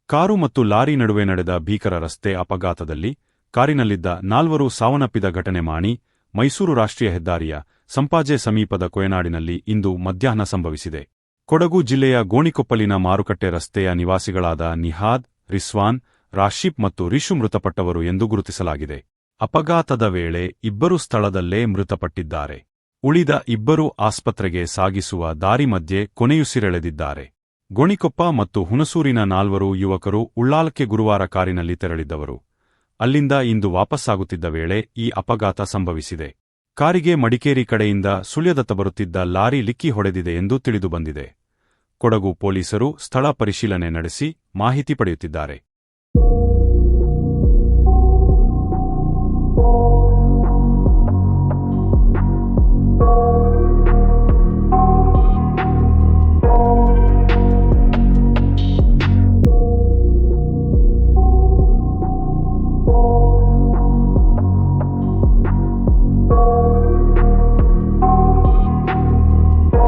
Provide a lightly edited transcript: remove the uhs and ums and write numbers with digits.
Car ಮತ್ತು lorry ನಡುವೆ ನಡೆದ ಭೀಕರ ರಸ್ತೆ ಅಪಘಾತದಲ್ಲಿ ಕಾರಿನಲ್ಲಿದ್ದ 4 ಸಾವನ್ನಪ್ಪಿದ ಘಟನೆ ಮಾಣಿ, ಮೈಸೂರು ರಾಷ್ಟ್ರೀಯ ಹೆದ್ದಾರಿಯ ಸಂಪಾಜೆ ಸಮೀಪದ ಕೊಯನಾಡಿನಲ್ಲಿ ಇಂದು ಮಧ್ಯಾಹ್ನ ಸಂಭವಿಸಿದೆ. ಕೊಡಗು ಜಿಲ್ಲೆಯ ಗೋಣಿಕೊಪ್ಪಲಿನ ಮಾರುಕಟ್ಟೆ ರಸ್ತೆಯ ನಿವಾಸಿಗಳಾದ ನಿಹಾದ್, ರಿಸ್ವಾನ್, ರಾಶಿಫ್ ಮತ್ತು ರಿಷು ಮೃತಪಟ್ಟವರು ಎಂದು ಗುರುತಿಸಲಾಗಿದೆ. ಅಪಘಾತದ ವೇಳೆ ಇಬ್ಬರು ಸ್ಥಳದಲ್ಲೇ ಮೃತಪಟ್ಟಿದ್ದಾರೆ. ಉಳಿದ ಇಬ್ಬರು ಆಸ್ಪತ್ರೆಗೆ ಸಾಗಿಸುವ ದಾರಿ ಮಧ್ಯೆ ಕೊನೆಯುಸಿರೆಳೆದಿದ್ದಾರೆ. ಗೋಣಿಕೊಪ್ಪ ಮತ್ತು ಹುಣಸೂರಿನ 4 ಯುವಕರು ಉಳ್ಳಾಲಕ್ಕೆ ಗುರುವಾರ ಕಾರಿನಲ್ಲಿ ತೆರಳಿದ್ದವರು. ಅಲ್ಲಿಂದ ಇಂದು ವಾಪಸ್ಸಾಗುತ್ತಿದ್ದ ವೇಳೆ ಈ ಅಪಘಾತ ಸಂಭವಿಸಿದೆ. ಕಾರಿಗೆ ಮಡಿಕೇರಿ ಕಡೆಯಿಂದ ಸುಳ್ಯದತ್ತ ಬರುತ್ತಿದ್ದ ಲಾರಿ ಡಿಕ್ಕಿ ಹೊಡೆದಿದೆ ಎಂದು ತಿಳಿದುಬಂದಿದೆ. ಕೊಡಗು ಪೊಲೀಸರು ಸ್ಥಳ ಪರಿಶೀಲನೆ ನಡೆಸಿ ಮಾಹಿತಿ ಪಡೆಯುತ್ತಿದ್ದಾರೆ.